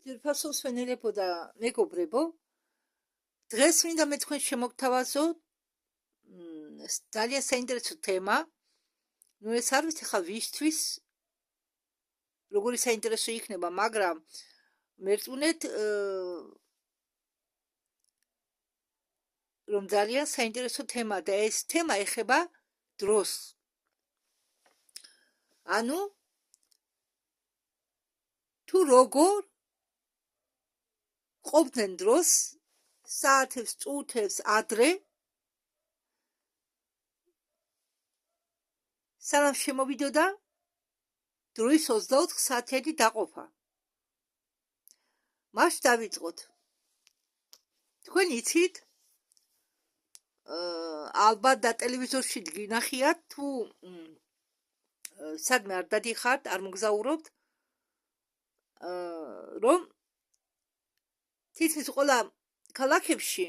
ძვირფასობს ვენერებო და მეგობრებო, დღეს მინდა მე თქვენ შემოგთავაზო ძალიან საინტერესო თემა. ეს არ ვიცი ხა ვისთვის როგორი საინტერესო იქნება, მაგრამ მერწმუნეთ რომ ძალიან საინტერესო თემა და ეს თემა ეხება დროს. ანუ თუ როგორ ყოფდნენ დროს საათებს, წუთებს ადრე სანამ შემოვიდოდა დროის 24 საათიანი დაყოფა. მას დავიწყოთ. თქვენ იცით, ალბათ და ტელევიზორში გინახიათ, თუ სადმე არ დადიხართ, არ მოგზაურობთ, რომ თითქმის ყველა ქალაქებში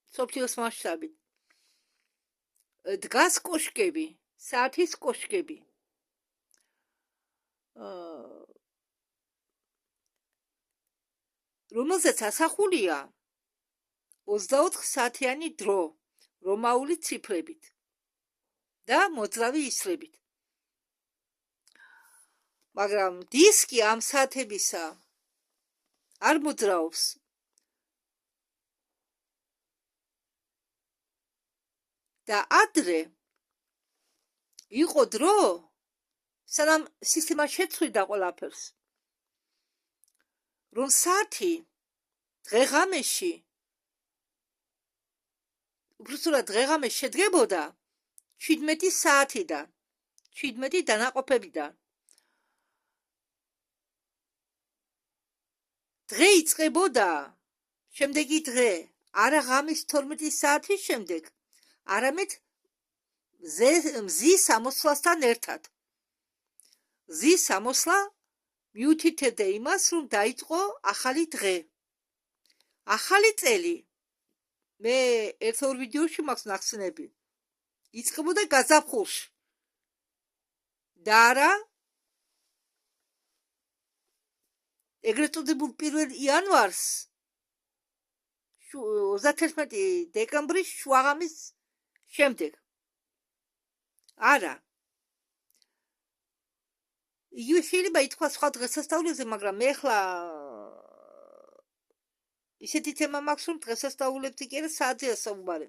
მსოფლიოს მასშტაბით დგას კოშკები, საათის კოშკები. რომელზეც ასახულია 24 საათიანი დრო რომაული ციფრებით და მოძრავი ისრებით. მაგრამ დისკი ამ საათებისა არ მოძრაობს. და ადრე იყო დრო, სანამ სისტემა შეცვლიდა ყველაფერს, რომ საათი დღეღამეში, უბრალოდ დღეღამეს შედგებოდა 17 საათიდან, 17 დანაყოფებიდან. დღე იწყებოდა, შემდეგი დღე, არა ღამის 12 საათის შემდეგ, არამედ მზის ამოსვლასთან ერთად. მზის ამოსვლა მიუთითებდა იმას, რომ დაიწყო ახალი დღე, ახალი წელი. მე ერთ-ორ ვიდეოში მაქვს ნახსენები. იწყებოდა გაზაფხულში და არა ეგრეთ წოდებულ 1 იანვარს, 31 დეკემბრის შუაღამის შემდეგ. არა. იგივე შეიძლება ითქვა სხვა დღესასწაულებზე, მაგრამ მე ახლა ისეთი თემა მაქვს, რომ დღესასწაულებზე კი არა, საათზეა საუბარი.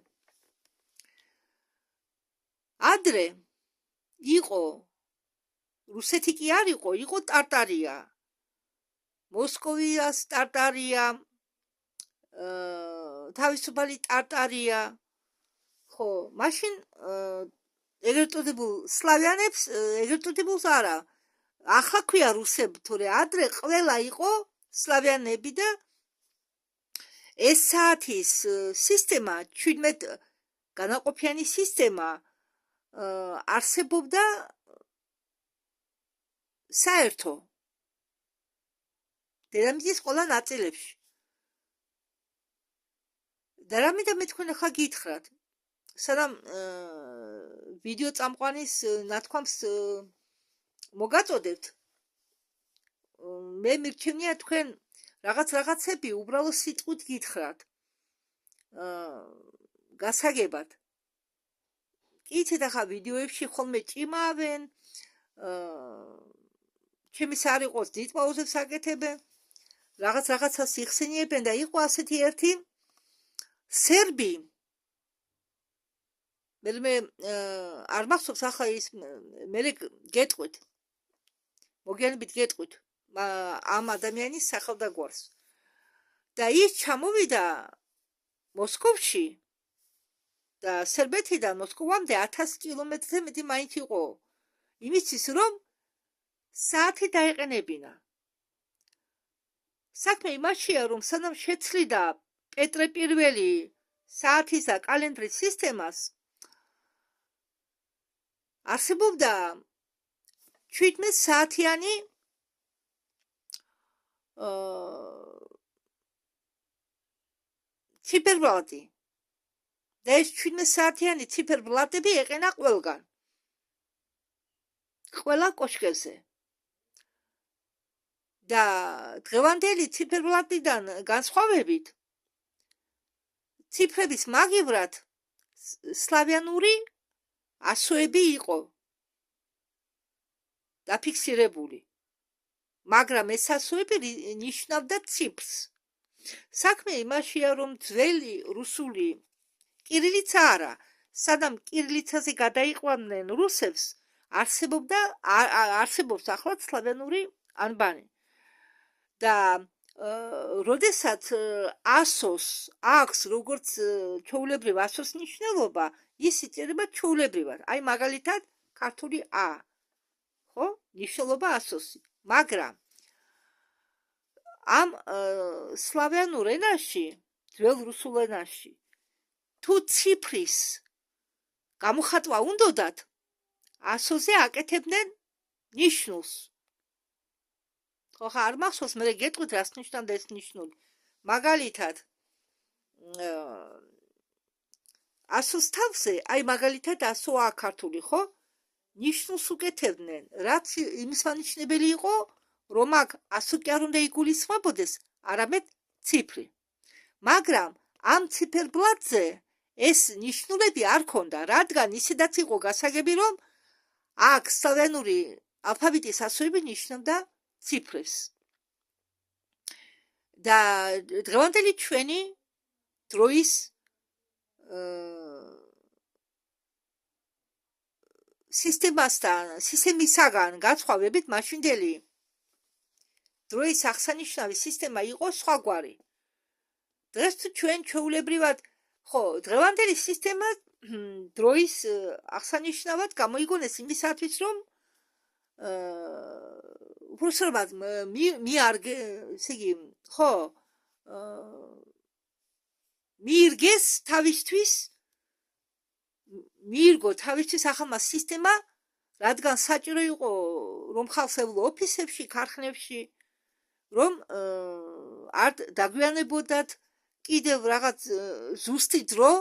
ადრე იყო, რუსეთი კი არ იყო, იყო ტარტარია. მოსკოვიას ტარტარია, თავისუფალი ტარტარია. ხო, მაშინ ეგრეთ წოდებულ სლავიანებს, ეგრეთ წოდებულს არა. ახლა ქვია რუსები, თორე ადრე ყველა იყო სლავიანები და ეს საათის სისტემა, 17 განაყოფიანი სისტემა არსებობდა საერთო დედამიწის ყველა ნაწილებში. და რამე მე თქვენ ახლა გითხრათ, სანამ ვიდეო წამყვანის ნათქვამს მოგაწოდებთ, მე მირჩენია თქვენ რაღაცები უბრალოდ სიტყვით გითხრათ გასაგებად. იცით, ახლა ვიდეოებში ხოლმე ჭიმავენ, ჩემის არ იყოს დიდ პაუზებს აკეთებენ, რაღაცას იხსენიებენ და იყო ასეთი ერთი სერბი. მე არ მახსოვს ახლა ის, მე გეტყვით, მოგვიანებით გეტყვით ამ ადამიანის სახელ და გვარს. და ის ჩამოვიდა მოსკოვში და სერბეთიდან მოსკოვამდე 1000 კილომეტრზე მეტი მაინც იყო. იმისთვის, რომ საათი დაეყენებინა. საქმე იმაშია, რომ სანამ შეცვლიდა პეტრე პირველი საათის და კალენდრის სისტემას, არსებობდა 17 საათიანი ციფერბლატი. და ეს 17 საათიანი ციფერბლატები ეყენა ყველგან. ყველა კოშკებზე. და დღევანდელი ციფერბლატიდან განსხვავებით ციფრების მაგივრად სლავიანური ასოები იყო დაფიქსირებული, მაგრამ ეს ასოები ნიშნავდა ციფრს. საქმე იმაშია, რომ ძველი რუსული კირილიცა არა, სადამ კირილიცაზე გადაიყვანდნენ რუსებს, არსებობს ახლაც სლავიანური ანბანი. და როდესაც ასოს აქვს როგორც ჩვეულებრივ ასოს ნიშნულობა, ის იწერება ჩვეულებრივად. აი მაგალითად ქართული ა, ხო? ნიშნულობა ასოსი. მაგრამ ამ სლავიანურ ენაში, ძველ რუსულ ენაში, თუ ციფრის გამოხატვა უნდოდათ, ასოზე აკეთებდნენ ნიშნულს. ხო, არ მახსოვს, მე გეტყვით რას ნიშნავდა ეს ნიშნული. მაგალითად, ასოს თავზე, აი მაგალითად ასოა ქართული, ხო? ნიშნულს უკეთებდნენ, რაც იმის მანიშნებელი იყო, რომ აქ ასო კი არ უნდა იგულისხმებოდეს, არამედ ციფრი. მაგრამ ამ ციფერბლატზე ეს ნიშნულები არ ქონდა, რადგან ისედაც იყო გასაგები, რომ აქ სლავიანური ალფაბეტის ასოები ნიშნავდა ციფრებს. და დღევანდელი ჩვენი დროის სისტემისაგან განსხვავებით მაშინდელი დროის აღსანიშნავი სისტემა იყო სხვაგვარი. დღეს თუ ჩვენ ჩვეულებრივად, ხო, დღევანდელი სისტემა დროის აღსანიშნავად გამოიგონეს იმისათვის, რომ უბრალოდ მიირგეს თავისთვის, მიირგო თავისთვის ახალმა სისტემა, რადგან საჭირო იყო, რომ ხალხს ევლო ოფისებში, ქარხნებში, რომ არ დაგვიანებოდათ კიდევ რაღაც ზუსტი დრო,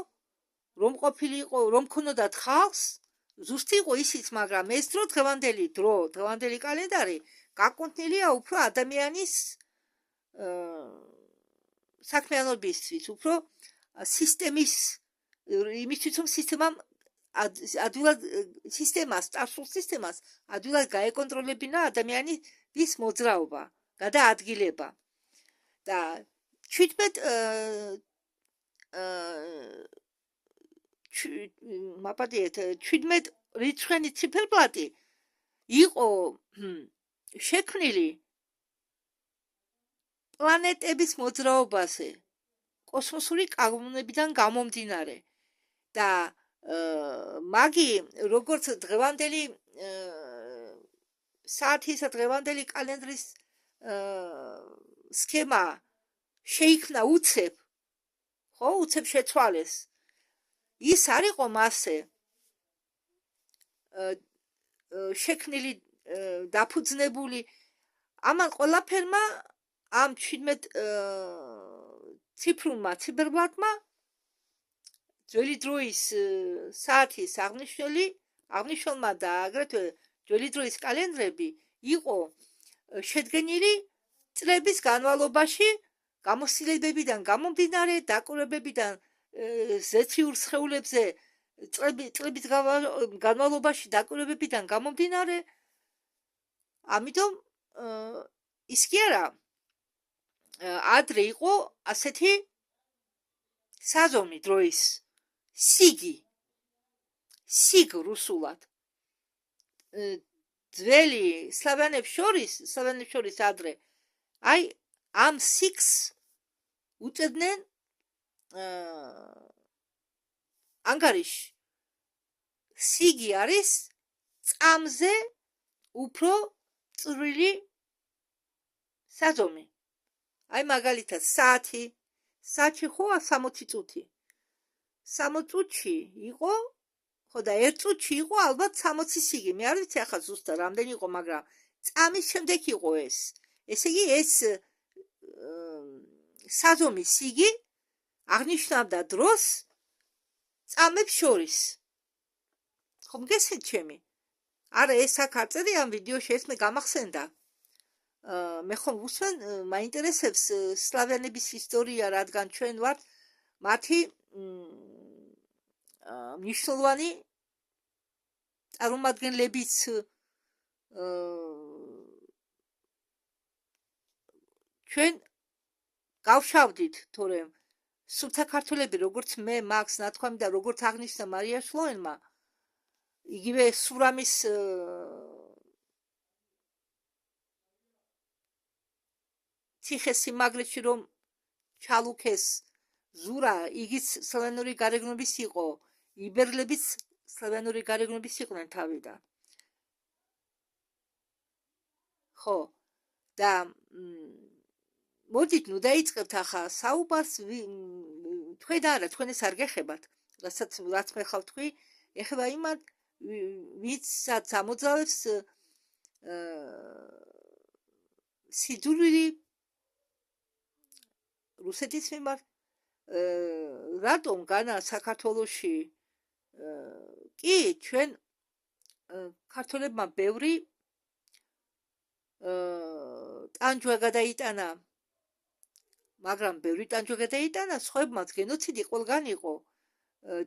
რომ ყოფილიყო, რომ ქონოდათ ხალხს, ზუსტი იყო ისიც, მაგრამ ეს დრო, დღევანდელი კალენდარი გაკონტნილია უფრო ადამიანის საქმიანობისთვის, უფრო სისტემის, იმისთვის, რომ წარსულ სისტემას ადვილად გაეკონტროლებინა ადამიანის მოძრაობა, გადაადგილება. და 17 რიცხვიანი ციფერბლატი იყო შექმნილი პლანეტების მოძრაობაზე, კოსმოსური კანონებიდან გამომდინარე. და მაგი, როგორც დღევანდელი საათისა, დღევანდელი კალენდრის სქემა შეიქმნა უცებ, ხო, უცებ შეცვალეს. ის არ იყო მასე შექმნილი, დაფუძნებული. ამან ყველაფერმა ამ 17 ციფრულმა ციფერბლატმა ძველი დროის საათის აღნიშნულმა და აგრეთვე ძველი დროის კალენდრები იყო შედგენილი წლების განმავლობაში, გამოსილებებიდან გამომდინარე, დაკვირვებებიდან ზეციურ სხეულებზე წლების განმავლობაში დაკვირვებებიდან გამომდინარე. ამიტომ ის კი არა, ადრე იყო ასეთი საზომი დროის, სიგ რუსულად. ძველი სლავიანებს შორის ადრე, აი ამ სიგს უწევდნენ ანგარიში. სიგი არის წამზე უფრო წვრილი საზომი. აი მაგალითად საათი ხო 60 წუთი. 60 წუთში იყო, ხო და 1 წუთში იყო ალბათ 60 სიგი. მე არ ვიცი ახლა ზუსტად რამდენი იყო, მაგრამ წამის შემდეგ იყო ეს. ესე იგი ეს საზომი სიგი აღნიშნავდა დროს წამებს შორის. ხომ გესმით ჩემი? არა, ეს აქ არ წერია ამ ვიდეოში, ეს მე გამახსენდა. მე ხომ უსმენ მაინტერესებს სლავიანების ისტორია, რადგან ჩვენ ვართ მათი მნიშვნელოვანი წარმომადგენლებიც ჩვენ გავშავდით, თორემ სუფთა ქართველები, როგორც მე მაქვს ნათქვამი და როგორც აღნიშნა მარია შლოენმა, იგივე სურამის ციხესიმაგრეში რომ ჩალუქეს ზურა, იგიც სლავიანური გარეგნობის იყო, იბერლებიც სლავიანური გარეგნობის იყვნენ თავიდან. ხო, და მოდით, ნუ დაიწყებთ ახლა საუბარს, თქვენ არა, თქვენ ეს არ გეხებათ, რაც მე ხავ თქვი, ეხება იმათ, ვისაც ამოძრავებს სიძულვილი რუსეთის მიმართ, რატომ განა საქართველოში კი ჩვენ ქართველებმა ბევრი ტანჯვა გადაიტანა, მაგრამ ბევრი ტანჯვა გადაიტანა, სხვებმაც გენოციდი ყველგან იყო,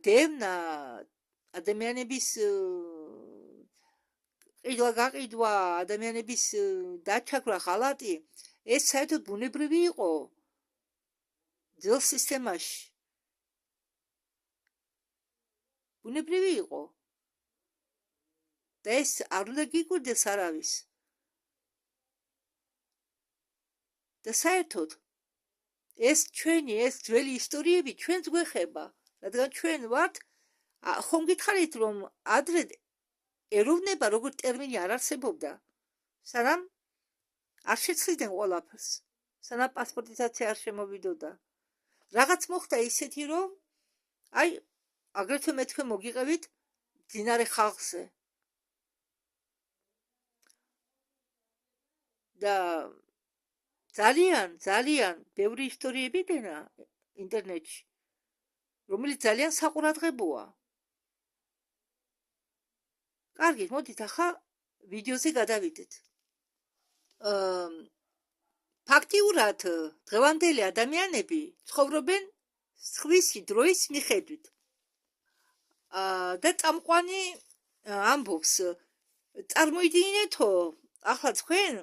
დევნა, ადამიანების ყიდვა-გაყიდვა, ადამიანების დაჩაგვრა, ღალატი, ეს საერთოდ ბუნებრივი იყო ძველ სისტემაში. ბუნებრივი იყო. და ეს არ უნდა გიკვირდეს არავის. და საერთოდ ეს ჩვენი, ეს ძველი ისტორიები ჩვენს გვეხება, რადგან ჩვენ ვართ, ხომ გითხარით, რომ ადრე ეროვნება როგორც ტერმინი არ არსებობდა, სანამ არ შეცვლიდნენ ყველაფერს, სანამ პასპორტიზაცია არ შემოვიდოდა. რაღაც მოხდა ისეთი, რომ აი, აგრეთვე მე თქვენ მოგიყევით მძინარე ხალხზე. და ძალიან ბევრი ისტორიები დენა ინტერნეტში, რომელიც ძალიან საყურადღებოა. კარგი, მოდით ახლა ვიდეოზე გადავიდეთ. ფაქტიურად დღევანდელი ადამიანები ცხოვრობენ სხვისი დროის მიხედვით. და წამყვანი ამბობს, წარმოიდგინეთო, ახლა თქვენ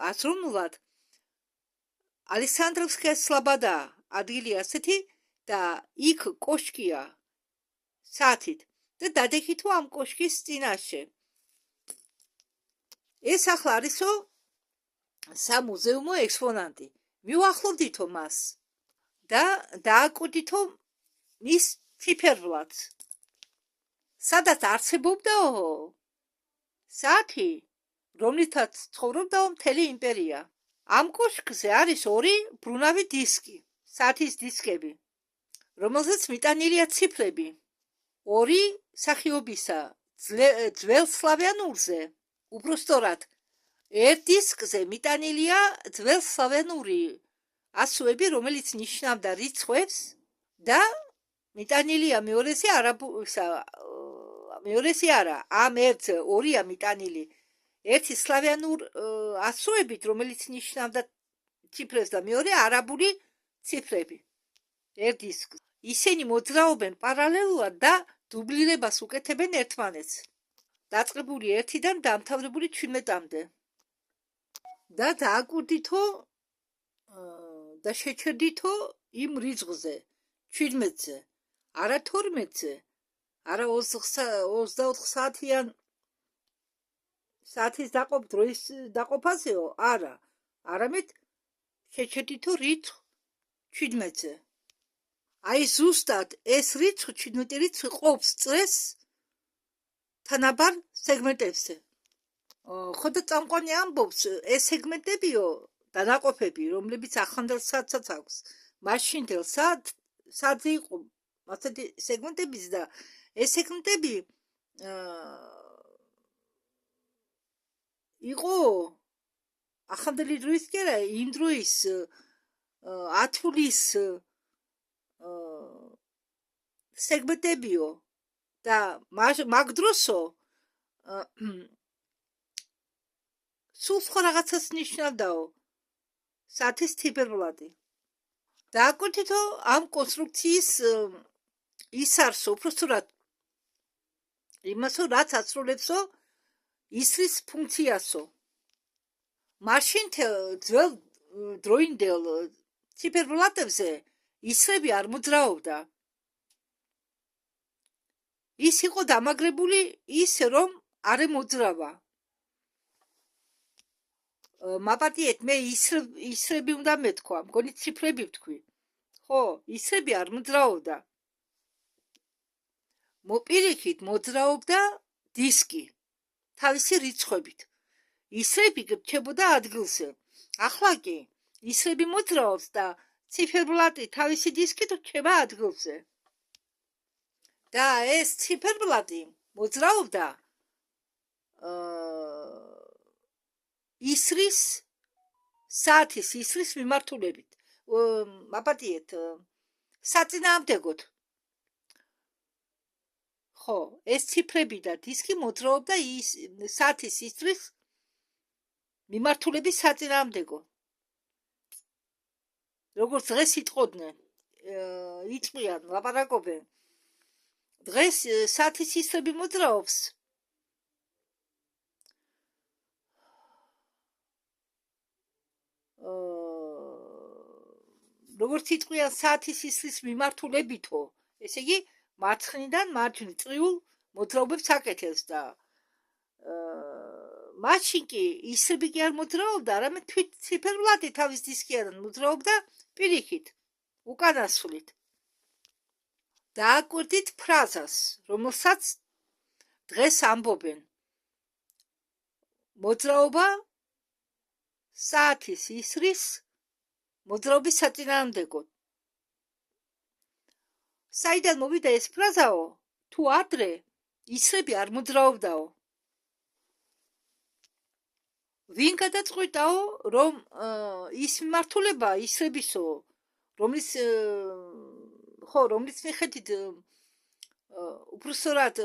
ასროვნულად ალექსანდროვსკაია სლაბადა ადგილი ასეთი და იქ კოშკია საათით და დადექითო ამ კოშკის წინაშე. ეს ახლა არისო სამუზეუმო ექსპონატი. მივახლოვდითო მას და დააკვირდითო მის ციფერვლად. სადაც არსებობდაო საათი, რომლითაც ცხოვრობდაო მთელი იმპერია. ამ კოშკზე არის ორი ბრუნავი დისკი, საათის დისკები, რომელზეც მიტანილია ციფრები. ორი სახეობისა, ძველ სლავიანურზე, უბრალოდ ერთ დისკზე მიტანილია ძველ სლავიანური ასოები, რომელიც ნიშნავდა რიცხვებს და მიტანილია მეორეზე არა, ამ ერთზე ორია მიტანილი. ერთი სლავიანურ ასოებით, რომელიც ნიშნავდა ციფრებს და მეორე არაბული ციფრები. ერთ დისკს. ისინი მოძრაობენ პარალელურად და დუბლირებას უკეთებენ ერთმანეთს. დაწყებული 1-დან დამთავრებული 17-მდე. და დააკვირდითო და შეჩერდითო იმ რიცხვზე, 17-ზე, არა 12-ზე, არა 24 საათიან საათის დროის დაყოფაზეო, არა, არამედ შეჩერდითო რიცხვ 17-ზე. აი ზუსტად ეს რიცხვი 17 რიცხვი ყოფს წრეს თანაბარ სეგმენტებზე. ხო და წამყვანი ამბობს, ეს სეგმენტებიო დანაყოფები, რომლებიც ახლანდელ საათსაც აქვს. მაშინდელ საათზე იყო ასეთი სეგმენტებიც და ეს სეგმენტები იყო ახლანდელი დროის კი არა, იმ დროის ათვლის სეგმენტებიო და მაგ დროსო სულ სხვა რაღაცას ნიშნავდაო საათის ციფერბლადი. დააკვირდითო ამ კონსტრუქციის ის არსო, უпроსტურად იმასო, რაც ასრულებსო ისრის ფუნქციასო. მაშინ ძველ დროინდელ ციფერბლატებზე ისრები არ მოძრაობდა. ის იყო დამაგრებული ისე, რომ არ მოძრავა. მაპატიეთ, მე ისრები უნდა მეთქვა, მგონი ციფრები ვთქვი. ხო, ისრები არ მოძრაობდა. მოპირიქით მოძრაობდა დისკი, თავისი რიცხვებით. ისრები გრჩებოდა ადგილზე. ახლა კი ისრები მოძრაობს და ციფერბლატი თავისი დისკით რჩება ადგილზე. და ეს ციფერბლატი მოძრაობდა ისრის საათის ისრის მიმართულებით. მაპატიეთ, საწინააღმდეგოდ. ხო, ეს ციფრები და დისკი მოძრაობდა საათის ისრის მიმართულების საწინააღმდეგო. როგორც დღეს იტყოდნენ, იწყვიან, ლაპარაკობენ. დღეს საათის ისრები მოძრაობს. როგორც იტყვიან საათის ისრის მიმართულებითო, ესე იგი მარცხნიდან მარჯვნივ წრიულ მოძრაობებს აკეთებს და მაშინ კი ისრები კი არ მოძრაობდა, არამედ თვით ციფერბლატი თავის დისკიდან მოძრაობდა პირიქით, უკანასვლით. დააკვირდით ფრაზას, რომელსაც დღეს ამბობენ. მოძრაობა საათის ისრის მოძრაობის საწინააღმდეგოდ. საიდან მოვიდა ეს ფრაზაო, თუ ადრე ისრები არ მოძრაობდაო. ვინ გადაწყვიტაო, რომ ის მიმართულება ისრებისო, რომლის მიხედვით უпроსტოდ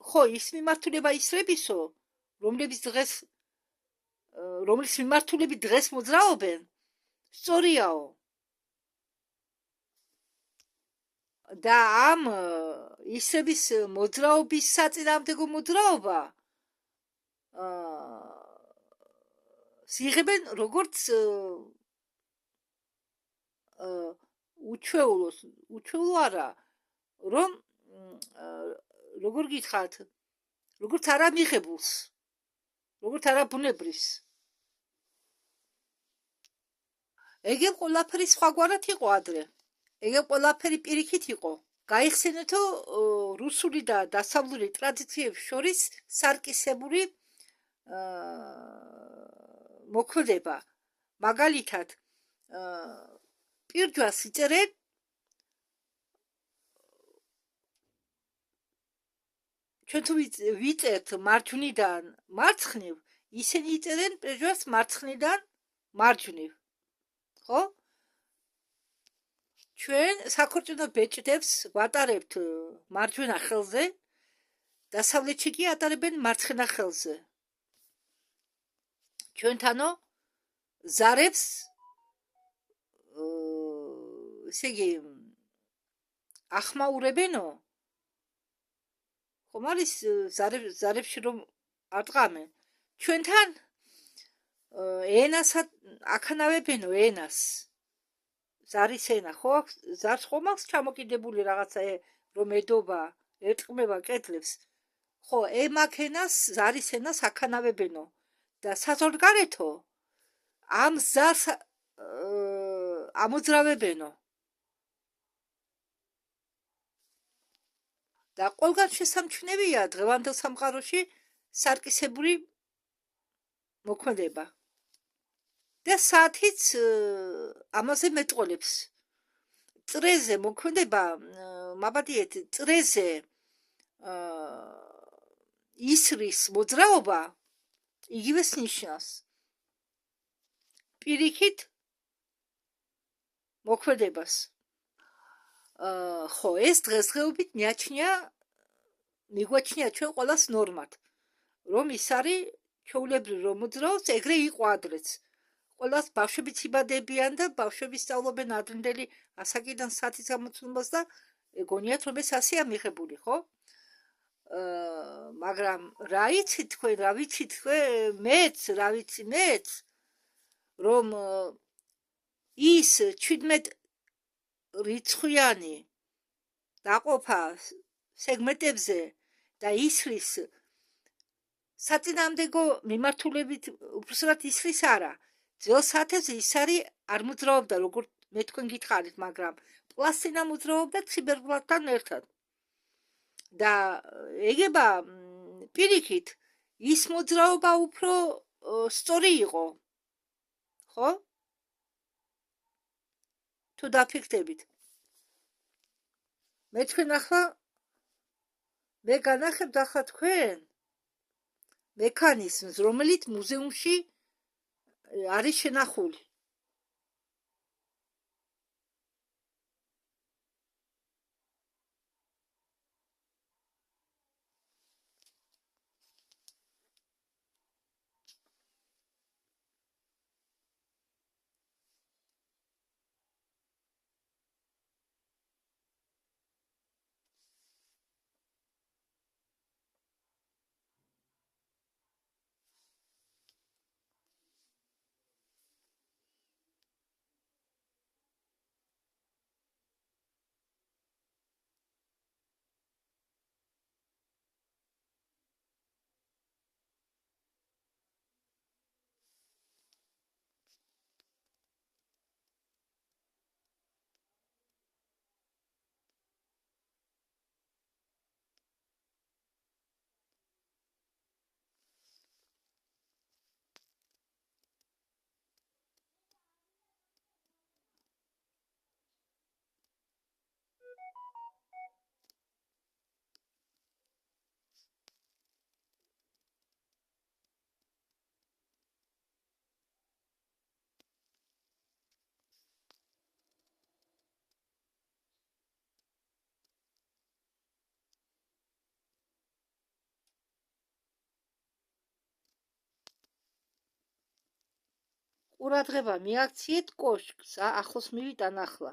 ხო, ის მიმართულება ისრებისო, რომლის მიმართულებით დღეს მოძრაობენ, სწორიაო. და ამ ისრების მოძრაობის საწინააღმდეგო მოძრაობა იღებენ როგორც უჩვეულო არა, რომ როგორ გითხრათ, როგორც არამიღებულს, როგორც არაბუნებრივს. ეგ ყველაფერი სხვაგვარად იყო ადრე. ეგ ყველაფერი პირიქით იყო. გაიხსენეთო რუსული და დასავლური ტრადიციებს შორის სარკისებური მოქმედება. მაგალითად, პირჯვას იწერენ ჩვენ თუ ვიწერთ მარჯვნიდან მარცხნივ, ისინი იწერენ პირჯვას მარცხნიდან მარჯვნივ. ხო? ჩვენ საქორწინო ბეჭდებს ვატარებთ მარჯვენა ხელზე, დასავლეთში კი ატარებენ მარცხენა ხელზე. ჩვენთანო ზარებს ესე იგი ახმაურებენო, ხომ არის ზარებში რომ არტყამენ. ჩვენთან ენას აქანავებენო, ენას. ზარის ენა, ხო? ზარს ხომ აქვს ჩამოკიდებული რაღაცა, რომ ედობა, ერტყმება კედლებს. ხო, ემაქ ენას, ზარის ენას აქანავებენო. და საზღვარგარეთო ამ ზარს ამოძრავებენო. და ყველგან შესამჩნევია დღევანდელ სამყაროში სარკისებური მოქმედება. და საათიც ამაზე მეტყოლებს. წრეზე მოქმედება, მაპატიეთ, წრეზე ისრის მოძრაობა იგივეს ნიშნავს. პირიქით მოქმედებას. ხო, ეს დღესდღეობით მიგვაჩნია ჩვენ ყველას ნორმად, რომ ის არის ჩვეულებრივ რომ მოძრაობს, ეგრე იყო ადრეც. ყველას ბავშვებიც იბადებიან და ბავშვები სწავლობენ ადრინდელი ასაკიდან საათის გამოცნობას და გონიათ რომ ეს ასეა მიღებული, ხო? მაგრამ რა იცით თქვენ, რა ვიცით თქვენ, მეც, რომ ის 17 რიცხვიანი დაყოფა სეგმენტებზე და ისრის საწინააღმდეგო მიმართულებით უბრალოდ ისრის არა. ძველ საათებზე ის არის არ მოძრაობდა, როგორც მე თქვენ გითხარით, მაგრამ პლასტინა მოძრაობდა ციფერბლატთან ერთად. და ეგება პირიქით ის მოძრაობა უფრო სწორი იყო. ხო? თუ დაფიქრდებით. მე განახებთ ახლა თქვენ მექანიზმს, რომელიც მუზეუმში არის შენახული. ყურადღება მიაქციეთ კოშკს, ახლოს მივიტან ახლა.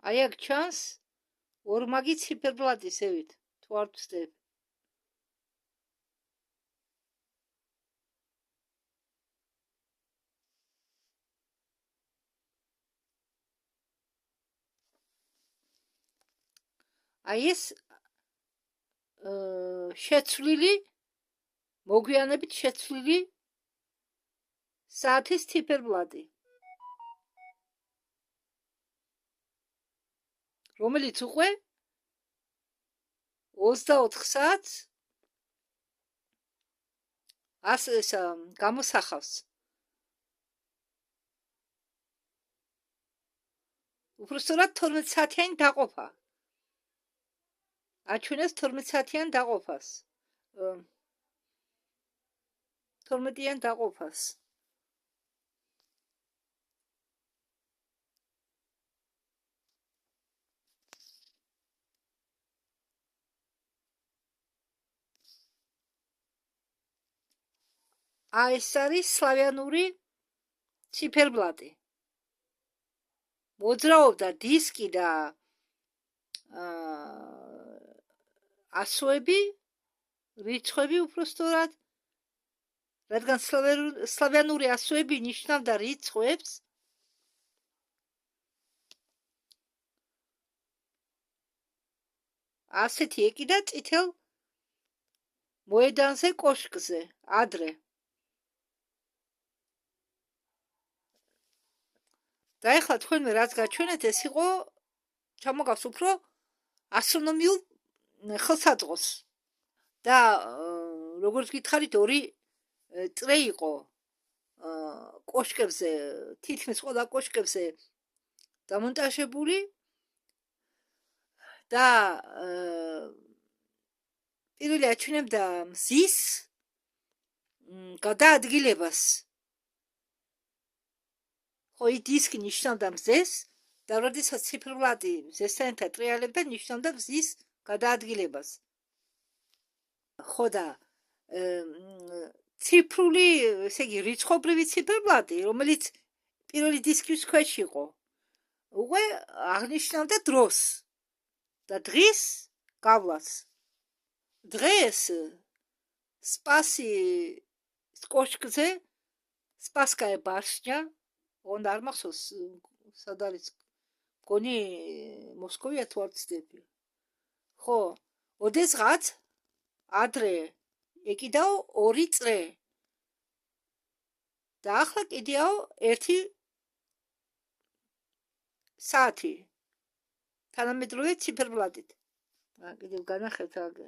აი აქ ჩანს ორმაგი ციფერბლატისევით, თუ არ ვცდები. აი ეს შეცვლილი, მოგვიანებით შეცვლილი საათის ციფერბლატი, რომელიც უკვე 24 საათს გამოსახავს. უბრალოდ 12 საათიანი დაყოფა. აჩვენებს 12 საათიან დაყოფას. 12-იან დაყოფას. ეს არის სლავიანური ციფერბლატი. მოძრაობდა დისკი და ასოები, რიცხვები უпростоრად, რადგან სლავიანური ასოები ნიშნავდა რიცხვებს, ასეთი ეკიდა წითელ მოედანზე კოშკზე, ადრე. და ეხლა თქვენ მე რაც გაჩვენეთ, ეს იყო ჩამოგავს უფრო ასტრონომიულ ხელსაწყოს. და როგორც გითხარით, ორი წრე იყო კოშკებზე, თითქმის ყველა კოშკებზე დამონტაჟებული და პირველი აჩვენებდა მზის გადაადგილებას. ხო, დისკი ნიშნავდა მზეს და როდესაც ციფრბლადი მზესთან ერთად ტრიალებდა, ნიშნავდა მზის გადაადგილებას. ხო და ციფრული, ესე იგი რიცხობრივი ციფრბლადი, რომელიც პირველი დისკის ქვეშ იყო, უკვე აღნიშნავდა დროს და დღის გავლას. დღეს სპასის კოშკზე სპასკაია ბაშნია, ოღონდ არ მახსოვს სად არის, მგონი მოსკოვია თუ არ ვცდები. ხო, ოდესღაც ადრე ეკიდაო 2 წრე და ახლა კიდეაო 1 საათი თანამედროვე ციფრბლადით. კიდევ განახევთ აგე.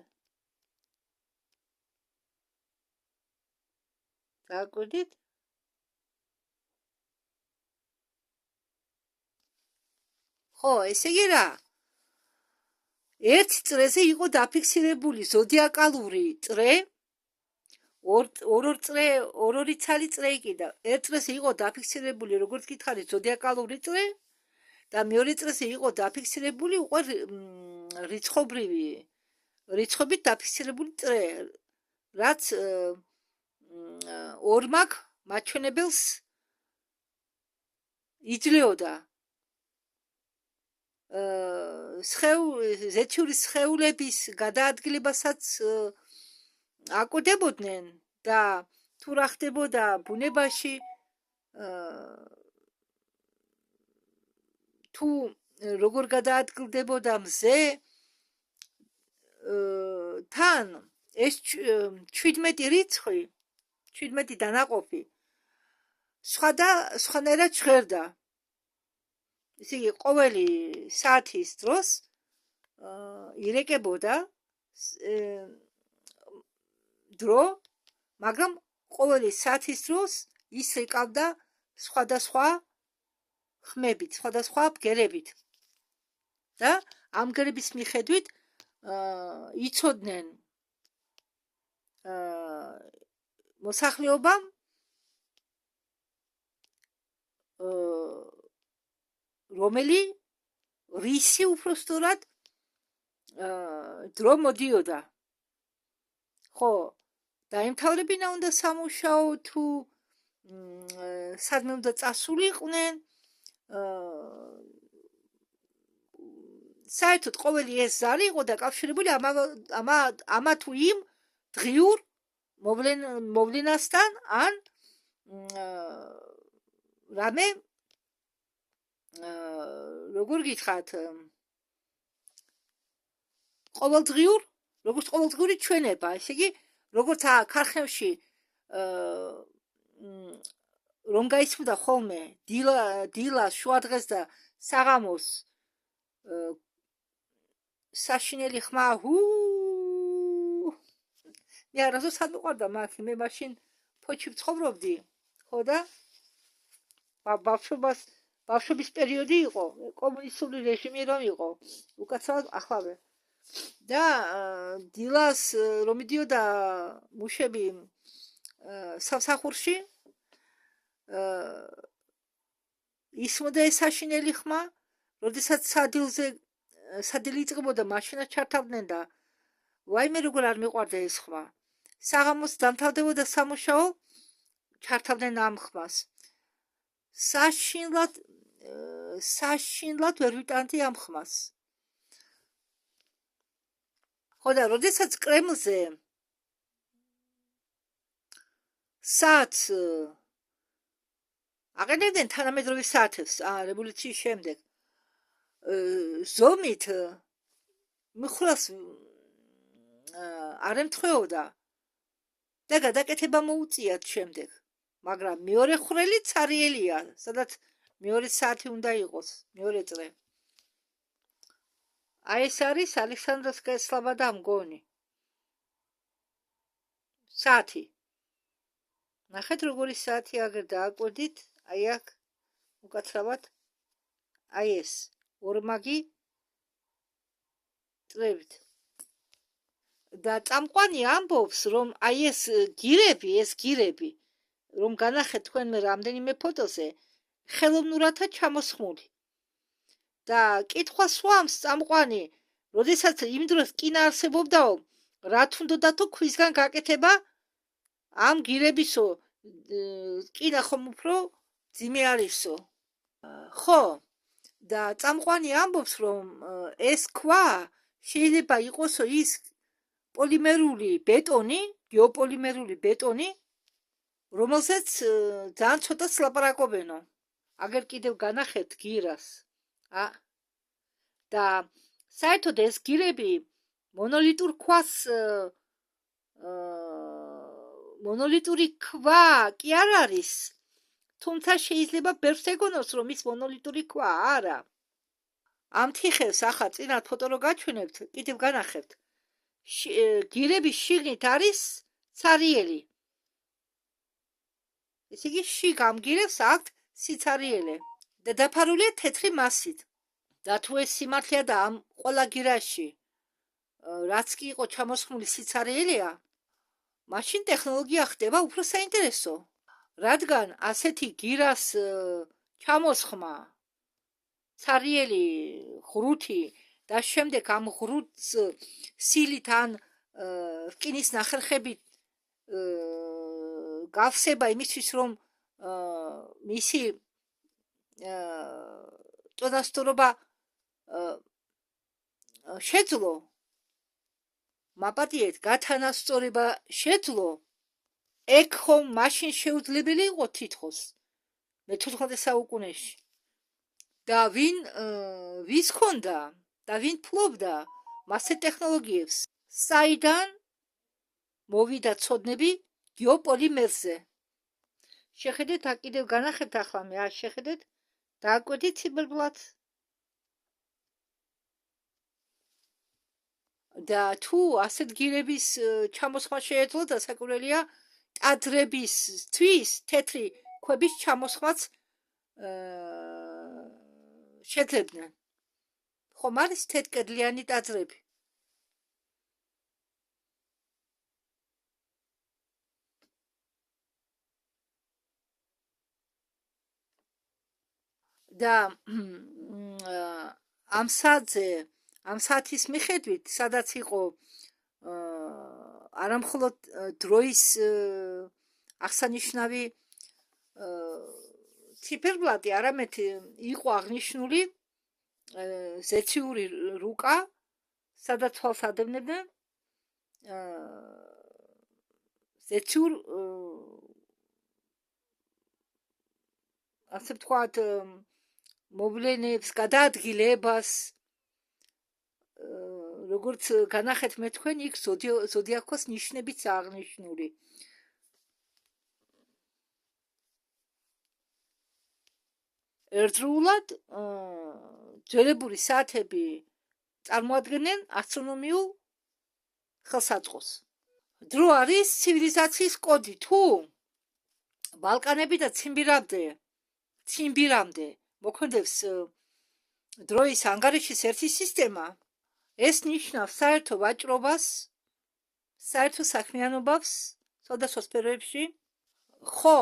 დააკვირდით? ხო, ესე იგი რა? ერთ წრეზე იყო დაფიქსირებული ზოდიაკალური წრე, ორ-ორი ცალი წრე იყიდა. ერთ წრეზე იყო დაფიქსირებული, როგორც გითხარით, ზოდიაკალური წრე და მეორე წრეზე იყო დაფიქსირებული უკვე რიცხობით დაფიქსირებული წრე, რაც ორმაგ მაჩვენებელს იძლეოდა. ზეთიური სხეულების გადაადგილებასაც აკვდებოდნენ და თუ რა ხდებოდა ბუნებაში, თუ როგორ გადაადგილდებოდა მზე, თან ეს 17 რიცხვი, 17 დანაყოფი სხვანაირად ჟღერდა. ესე იგი, ყოველი საათის დროს ირეკებოდა დრო, მაგრამ ყოველი საათის დროს ის ეკავდა სხვადასხვა ხმებით, სხვადასხვა ბგერებით. და ამ ბგერების მიხედვით იცოდნენ მოსახლეობამ რომელი რისი უпростоრად დრო მოდიოდა. ხო, დაემთავრებინა უნდა სამუშაო თუ სადმე უნდა წასულიყვნენ. საერთოდ ყოველი ეს ზარი იყო დაკავშირებული ამა თუ იმ დღიურ მოვლენასთან ან რამე როგორ გითხრათ, როგორც ყოველდღიური ჩვენება, ესე იგი, როგორც ქარხნებში რომ გაისმოდა ხოლმე დილას, შუადღეს და საღამოს საშინელი ხმა, მე არასდროს არ მიყვარდა მაგ, მე მაშინ ფოჩი ვცხოვრობდი, ხო და ბავშვობის პერიოდი იყო, კომუნისტური რეჟიმი რომ იყო, უკაცრავად ახლავე. და დილას რომ მიდიოდა მუშები სამსახურში, ისმოდა ეს საშინელი ხმა, როდესაც სადილი იწყებოდა, მაშინაც ჩართავდნენ და ვაიმე როგორ არ მიყვარდა ეს ხმა. საღამოს დამთავრდებოდა სამუშაო, ჩართავდნენ ამ ხმას. საშინლად ვერ ვიტანდი ამ ხმას. ხო და როდესაც კრემლზე საათს აყენებდნენ თანამედროვე საათებს რევოლუციის შემდეგ, ზომით მიხვრას არ ემთხვეოდა და გადაკეთება მოუწიათ შემდეგ. მაგრამ მეორე ხვრელი ცარიელია, სადაც მეორე საათი უნდა იყოს, მეორე წრე. აი ეს არის ალექსანდროვსკაია სლაბოდა მგონი. საათი. ნახეთ როგორი საათი აგერ დააკვირდით, აი აქ უკაცრავად, აი ეს ორმაგი წრებით. და წამყვანი ამბობს, რომ აი ეს გირები, რომ განახეთ თქვენ მე რამდენიმე ფოტოზე, ხელოვნურათა ჩამოსხმული. და კითხვა სვამს წამყვანი, როდესაც იმ დროს კინა არსებობდაო, რა თუნდათო ქვისგან გაკეთება ამ გირებისო, კინა ხომ უფრო ძიმე არისო. ხო, და წამყვანი ამბობს, რომ ეს ქვა შეიძლება იყოსო ის პოლიმერული ბეტონი, გეოპოლიმერული ბეტონი, რომელზეც ძალიან ცოტას ლაპარაკობენო. აგერ კიდევ განახეთ გირას. და საერთოდ ეს გირები მონოლიტურ ქვას მონოლიტური ქვა კი არ არის, თუმცა შეიძლება ბევრს ეგონოს, რომ ის მონოლიტური ქვა არა. ამ თიხებს ახლა წინათ ფოტო რო გაჩვენებთ, კიდევ განახებთ. გირების შიგნით არის ცარიელი. ესე იგი შიგ ამ გირებს აქვთ სიცარიელე და დაფარულია თეთრი მასით. და თუ ეს სიმართლეა და ამ ყველა გირაში რაც კი იყო ჩამოსხმული სიცარიელეა, მაშინ ტექნოლოგია ხდება უფრო საინტერესო. რადგან ასეთი გირას ჩამოსხმა, ცარიელი, ღრუთი და შემდეგ ამ ღრუთს სილით ან რკინის ნახერხებით გავსება იმისთვის, რომ მისი წონასწორობა შეძლო, მაპატიეთ, გათანასწორება შეძლო, ეგ ხომ მაშინ შეუძლებელი იყო თითქოს მე-14 საუკუნეში. და ვის ქონდა და ვინ ფლობდა მასე ტექნოლოგიებს? საიდან მოვიდა ცოდნები გეოპოლიმერზე? შეხედეთ, კიდევ განახებთ ახლა მე, შეხედეთ, დააკვეთით ციბერბლად. და თუ ასეთ გირების ჩამოსხმა შეეძლო, დასაკვირველია ტაძრებისთვის თეთრი ქვების ჩამოსხმაც შეძლებდნენ. ხომ არის თეთრკედლიანი ტაძრები? და ამ საათის მიხედვით, სადაც იყო არამხოლოდ დროის აღსანიშნავი ციფერბლატი, არამედ იყო აღნიშნული ზეციური რუკა, სადაც თვალს ადევნებდნენ ზეციურ ასე ვთქვათ მოვლენებს, გადაადგილებას, როგორც განახეთ მე თქვენ, იქ ზოდიაქოს ნიშნებიც აღნიშნული. ერთდროულად ძველებური საათები წარმოადგენენ ასტრონომიულ ხელსაწყოს. დრო არის ცივილიზაციის კოდი. თუ ბალკანები და ციმბირამდე მოქმედებს დროის ანგარიშის ერთი სისტემა, ეს ნიშნავს საერთო ვაჭრობას, საერთო საქმიანობას სხვადასხვა სფეროებში. ხო,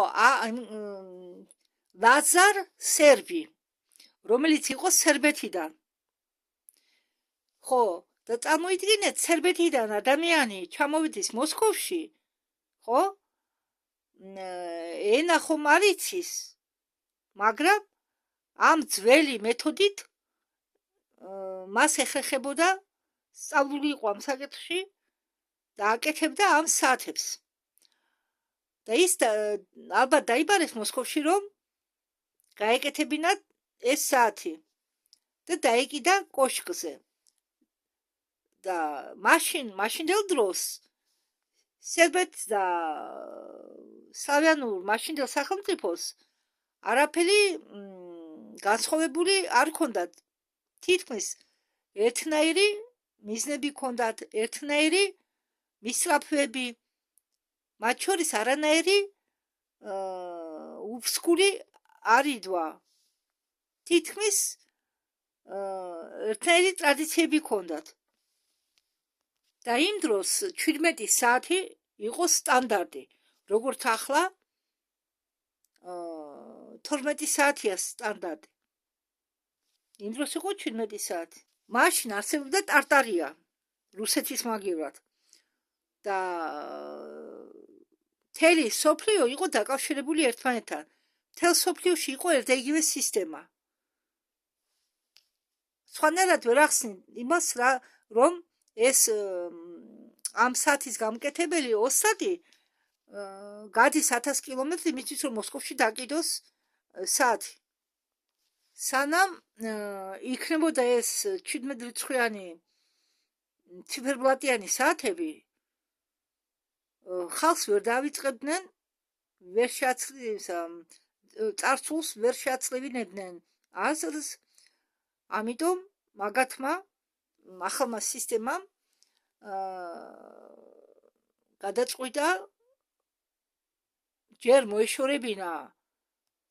ლაზარ სერბი, რომელიც იყო სერბეთიდან. ხო, და წარმოიდგინეთ, სერბეთიდან ადამიანი ჩამოვიდეს მოსკოვში, ხო? ენა ხომ არ იცის, მაგრამ ამ ძველი მეთოდით მას ეხერხებოდა, სწავლული იყო ამ საკითხში და აკეთებდა ამ საათებს. და ის ალბათ დაიბარეს მოსკოვში, რომ გაეკეთებინათ ეს საათი და დაიკიდა კოშკზე. და მაშინდელ დროს სერბეთს და სლავიანურ მაშინდელ სახელმწიფოს არაფერი განსხვავებული არ ჰქონდათ. თითქმის ერთნაირი მიზნები ჰქონდათ, ერთნაირი მისწრაფვები, მათ შორის არანაირი უფსკული არ იდვა. თითქმის ერთნაირი ტრადიციები ჰქონდათ. და იმ დროს 17 საათი იყო სტანდარტი, როგორც ახლა 12 საათია სტანდარტი. იმ დროს იყო 17 საათი. მაშინ არსებობდა ტარტარია რუსეთის მაგივრად და მთელი სოფლიო იყო დაკავშირებული ერთმანეთთან. მთელ სოფლიოში იყო ერთიგივე სისტემა. სხვანაირად ვერ ახსნით იმას, რომ ეს ამ საათის გამკეთებელი ოსტატი გადის 1000 კილომეტრი მისთვის, რომ მოსკოვში დაკიდოს საათი. სანამ იქნებოდა ეს 17 რიცხვიანი ციფერბლატიანი საათები, ხალხს ვერ დავიწყებდნენ, ვერ წარსულს ვერ შეაცლებინებდნენ აზრს, ამიტომ მაგათმა ახალმა სისტემამ გადაწყვიტა ჯერ მოეშორებინა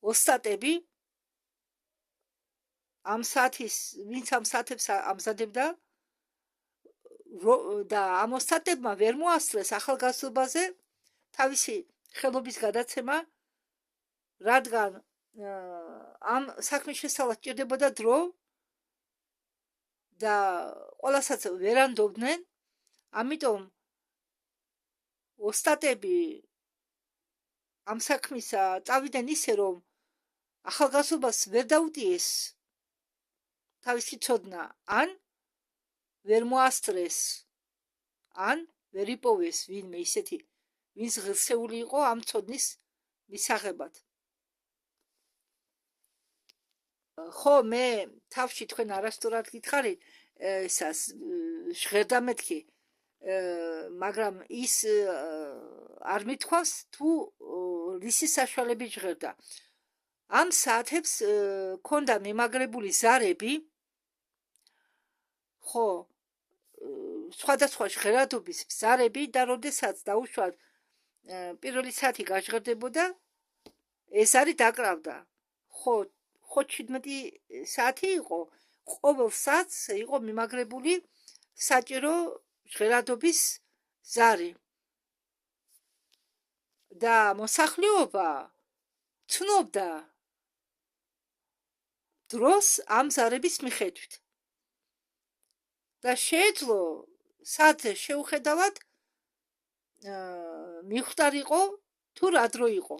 ოსტატები ამ საათის, ვინც ამ საათებს ამზადებდა და ამ ოსტატებმა ვერ მოასწრეს ახალგაზრდობაზე თავისი ხელობის გადაცემა, რადგან ამ საქმის შესწავლას სჭირდებოდა დრო და ყველასაც ვერ ანდობდნენ, ამიტომ ოსტატები ამ საქმისა წავიდნენ ისე, რომ ახალგაზრდობას ვერ დაუტიეს თავისი ცოდნა, ან ვერ მოასწრეს, ან ვერ იპოვეს ვინმე ისეთი, ვინც ღირსეული იყო ამ ცოდნის მისაღებად. ხო, მე თავში თქვენ არასდროს გითხარით ესას ჟღერდა მეთქი, მაგრამ ის არ მithქვავს თუ რისი საშუალებით ჟღერდა. ამ საათებს ქონდა მიმაგრებული ზარები, ხო, სხვადასხვა ჟღერადობის ზარები და როდესაც დაუშვათ პირველი საათი გაჟღერდებოდა, ეს არი დაკრავდა. ხო, 17 საათი იყო, ყოველ საათს იყო მიმაგრებული საჭირო ჟღერადობის ზარი. და მოსახლეობა ცნობდა დროს ამ ზარების მიხედვით. და შეეძლო საათზე შეუხედავად მიხვდარიყო თუ რა დრო იყო.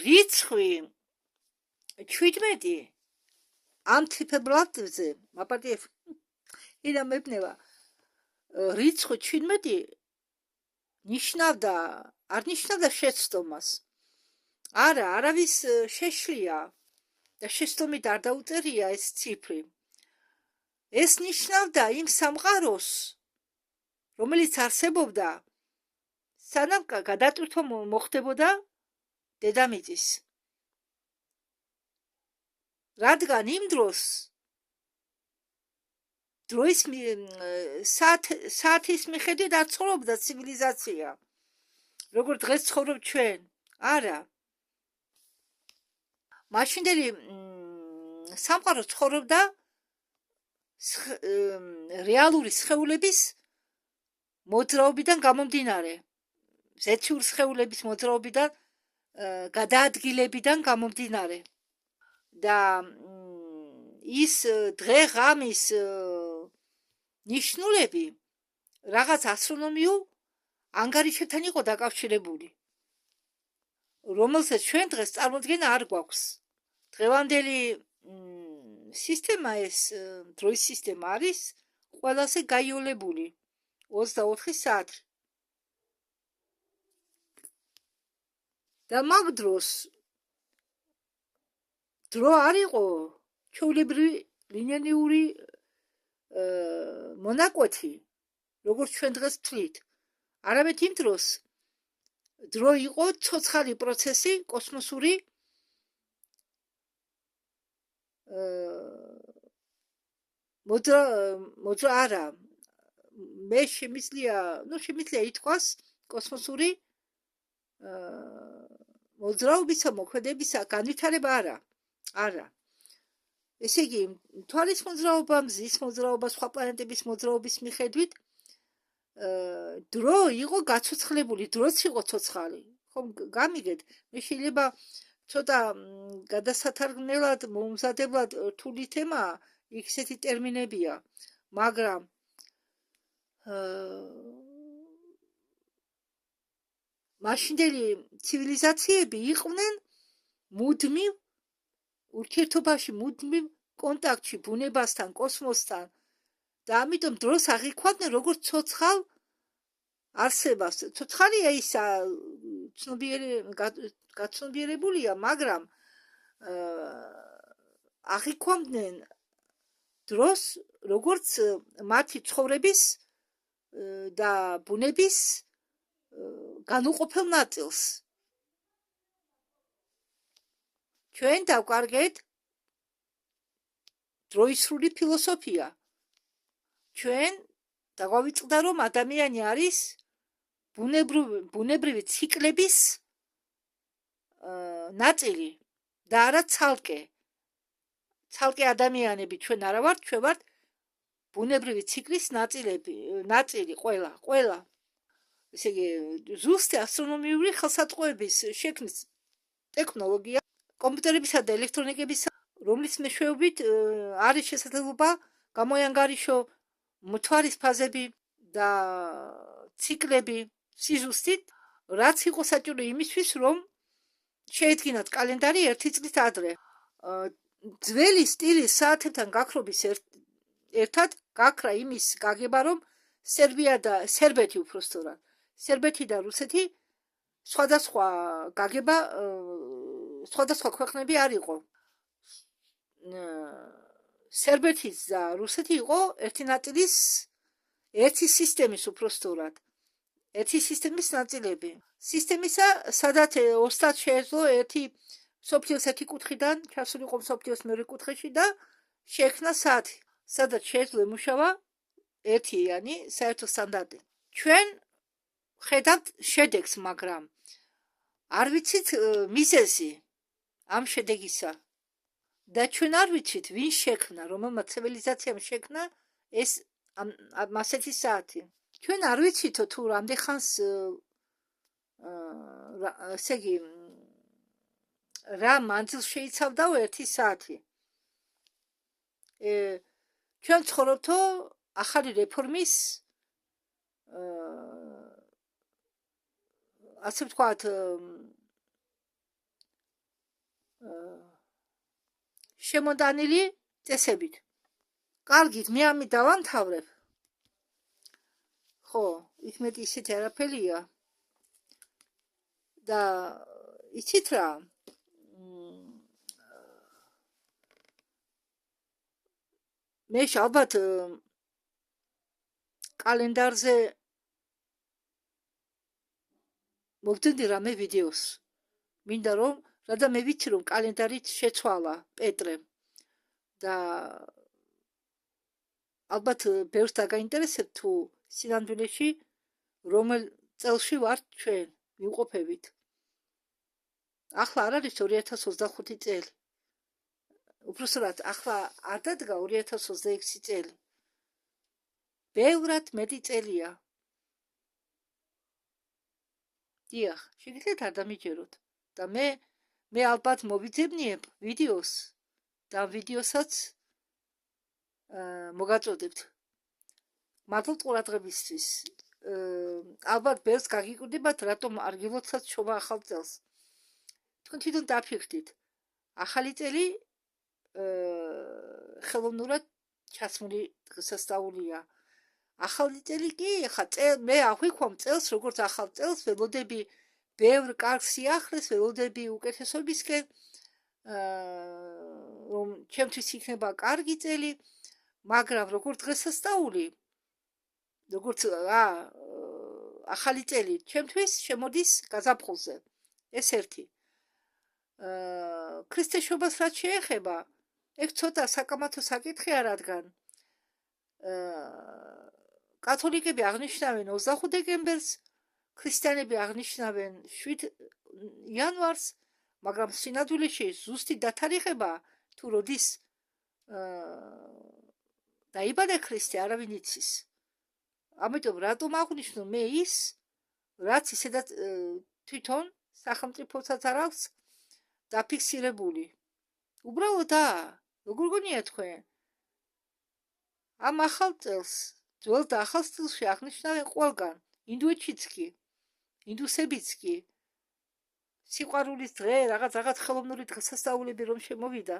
რიცხვი 17 ამ ციფერბლატზე მაპატიებ იდა მეპნება, რიცხვი 17 ნიშნავდა, არ ნიშნავდა შეცდომას. არა, არავის შეშლია და შეცდომით არ დაუწერია ეს ციფრი. ეს ნიშნავდა იმ სამყაროს, რომელიც არსებობდა სანამ გადატვირთვა მოხდებოდა დედამიწის. რადგან იმ დროს დროის საათის მიხედვით არ ცხოვრობდა ცივილიზაცია, როგორც დღეს ცხოვრობ ჩვენ. არა. მაშინდელი სამყარო ცხოვრობდა რეალური სხეულების მოძრაობიდან გამომდინარე, ზეციური სხეულების მოძრაობიდან, გადაადგილებიდან გამომდინარე. და ის დღე-ღამის ნიშნულები რაღაც ასტრონომიულ ანგარიშებთან იყო დაკავშირებული, რომელსაც ჩვენ დღეს წარმოდგენა არ გვაქვს. დღევანდელი სისტემა, ეს დროის სისტემა არის ყველაზე გაიოლებული 24 საათი. და მაგ დროს დრო არ იყო ჩვეულებრივი ლინейური მონაკვეთი, როგორც ჩვენ დღეს ვთვლით. არამედ იმ დროს დრო იყო ცოცხალი პროცესი, კოსმოსური მოძრა არა, მე შემიძლია ითქვას კოსმოსური მოძრაობისა, მოქმედებისა განვითარება არა. ესე იგი, თვალის მოძრაობა, მზის მოძრაობა, სხვა პლანეტების მოძრაობის მიხედვით დრო იყო გაცოცხლებული, დროც იყო ცოცხალი. ხომ გამიგეთ? მე შეიძლება ცოტა გადასათარგმნელად, მომზადებლად რთული თემაა, ისეთი ტერმინებია, მაგრამ მაშინდელი ცივილიზაციები იყვნენ მუდმივ ურთიერთობაში, მუდმივ კონტაქტში ბუნებასთან, კოსმოსთან და ამიტომ დროს აღიქვამდნენ როგორც ცოცხალ არსებას. ცოცხალია ის გაცნობიერებულია, მაგრამ აღიქვამდნენ დროს როგორც მათი ცხოვრების და ბუნების განუყოფელ ნაწილს. ჩვენ დავკარგეთ დროისრული ფილოსოფია. ჩვენ დაგვავიწყდა, რომ ადამიანი არის ბუნებრივი ციკლების ნაწილი და არა ცალკე. ცალკე ადამიანები ჩვენ არა ვართ, ჩვენ ვართ ბუნებრივი ციკლის ნაწილი ყველა. ესე იგი, ზუსტი ასტრონომიული ხელსაწყოების შექმნის ტექნოლოგია, კომპიუტერებისა და ელექტრონიკების, რომლის მეშვეობით არის შესაძლებლობა გამოიანგარიშო მთვარის ფაზები და ციკლები სიზუსტით, რაც იყო საჭირო იმისთვის, რომ შეედგინათ კალენდარი 1 წლით ადრე. ძველი სტილის საათებთან გაქრობის ერთად გაქრა იმის გაგება, რომ სერბეთი უпростоრად, სერბეთი და რუსეთი სხვადასხვა გაგება, სხვადასხვა ქვეყნები არ იყო. სერბეთის და რუსეთი იყო ერთი ნაწილის, ერთი სისტემის უпростоრად, ერთი სისტემის ნაწილები. სისტემისა, სადაც ოსტად შეეძლო ერთი სოფლიოს ერთი კუთხიდან ჩასულიყო სოფლიოს მეორე კუთხეში და შეექმნა საათი, სადაც შეეძლო ემუშავა ერთიანი საერთო სტანდარტი. ჩვენ ხედავთ შედეგს, მაგრამ არ ვიცით მიზეზი ამ შედეგისა და ჩვენ არ ვიცით ვინ შექმნა, რომელმა ცივილიზაციამ შექმნა ეს ასეთი საათი. ჩვენ არ ვიცით თუ რამდენ ხანს ესე იგი რა მანძილს შეიცავდა ერთი საათი. ჩვენ ცხოვრობთო ახალი რეფორმის ასე ვთქვათ შემოდანილი წესებით. კარგით, მე ამით დავამთავრებ. ხო, იქ მეტი ისეთი არაფერია და იცით რა, მე ალბათ კალენდარზე მოვდენდი რამე ვიდეოს. მინდა რომ რადა მე ვიცი რომ კალენდარით შეცვალა პეტრე და ალბათ ბევრს დაგაინტერესებთ თუ სინამდვილეში რომელ წელში ვართ ჩვენ ვიმყოფებით. ახლა არ არის 2025 წელი. უпростоრად ახლა არ დადგა 2026 წელი. ბევრად მეტი წელია. დიახ, შეგიძლიათ არ დამიჯეროთ და მე ალბათ მოვიძებნიებ ვიდეოს და ვიდეოსაც მოგაწოდებთ. მადლობთ ყურადღებისთვის. ალბათ ბევრს გაგიკვირდებათ რატომ არ გილოცავთ შობა ახალ წელს. თქვენ თვითონ დაფიქრდით. ახალი წელი ხელოვნურად ჩასმული დღესასწაულია. ახალი წელი კი, მე აღვიქვამ წელს როგორც ახალ წელს, ველოდები ბევრ კარგ სიახლეს, ველოდები უკეთესობისკენ, რომ ჩემთვის იქნება კარგი წელი, მაგრამ როგორც დღესასწაული, როგორც ახალი წელი, ჩემთვის შემოდის გაზაფხულზე. ეს ერთი. ქრისტესობას რაც შეეხება, ეგ ცოტა საკამათო საკითხია, რადგან კათოლიკები აღნიშნავენ 25 დეკემბერს, ქრისტიანები აღნიშნავენ 7 იანვარს, მაგრამ სინამდვილეში ზუსტი დათარიღება თუ როდის დაიბადა ქრისტე არავინ იცის. ამიტომ რატომ აღვნიშნო მე ის, რაც ისედაც თვითონ სახელმწიფოსაც არ აქვს დაფიქსირებული. უბრალოდ როგორ გონია თქვენ? ამ ახალ წელს, ძველ და ახალ სტილში აღნიშნავენ ყველგან, ინდოეთშიც კი, ინდუსებიც კი. სიყვარულის დღე, რაღაც ხელოვნური დღესასწაულები რომ შემოვიდა.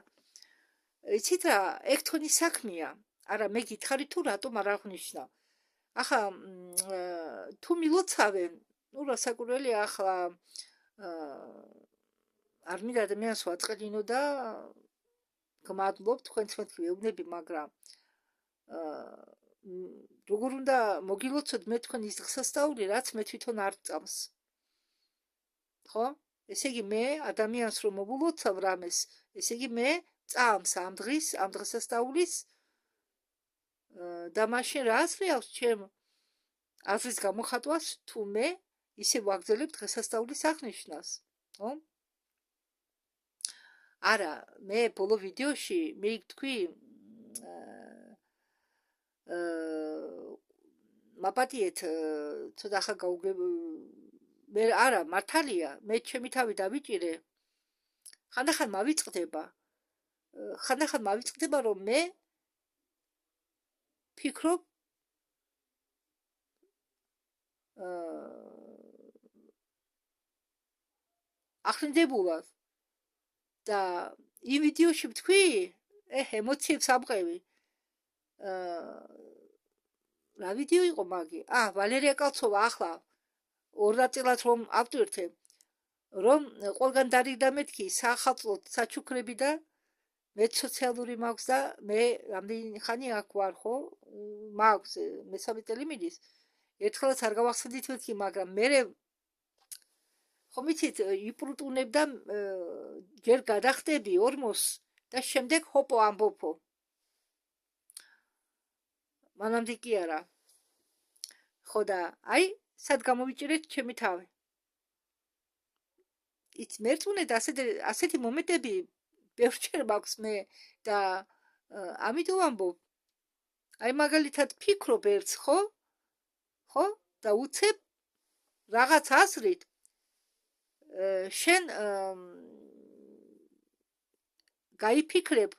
იცით რა, ეგ თონი საქმეა. არა, მე გითხარი თუ რატომ არ აღნიშნა. ახლა თუ მილოცავენ, ნუ რასაკვირველია ახლა არ მინდა ადამიანს ვაწყედინო და გმადლობ თქვენც მეთქი ვეუბნები, მაგრამ როგორ უნდა მოგილოცოთ მე თქვენ ის დღესასწაული, რაც მე თვითონ არ წამს. ხო? ესე იგი მე ადამიანს რომ მოვულოცავ რამეს, ესე იგი მე წამს ამ დღესასწაულის და მაშინ რა აზრი აქვს ჩემ აზრის გამოხატვას, თუ მე ისე ვაგრძელებ დღესასწაულის აღნიშვნას, ხო? არა, მე ბოლო ვიდეოში მე თქვი მაპატიეთ ცოტა ხა მე არა მართალია, მე ჩემი თავი დავიჭირე. ხანდახან მავიწყდება, რომ მე ფიქრობ ახლინდებულად და იმ ვიდეოში ვთქვი, ემოციებს ამყევი. რა ვიდეო იყო მაგი? ვალერია კალცოვა ახლა 2 ნაწილად რომ ავტვირთე, რომ ყველგან დარიგდა მეთქი საახალწლო საჩუქრები და მე სოციალური მაქვს და მე რამდენი ხანი აქ ვარ, ხო? მაქვს მე-3 წელი მიდის. ერთხელაც არ გავახსენდით მეთქი, მაგრამ მე ხომ იცით იპრუტუნებ და ჯერ გადახტები 40 და შემდეგ ჰოპო ამბობო. მანამდე კი არა. ხო და აი სად გამოვიჭირეთ ჩემი თავი. იც მერწმუნეთ ასეთი მომენტები ბევრჯერ მაქვს მე და ამიტომ ამბობ. აი მაგალითად ფიქრობ ერთს, ხო? ხო? და უცებ რაღაც აზრით შენ გაიფიქრებ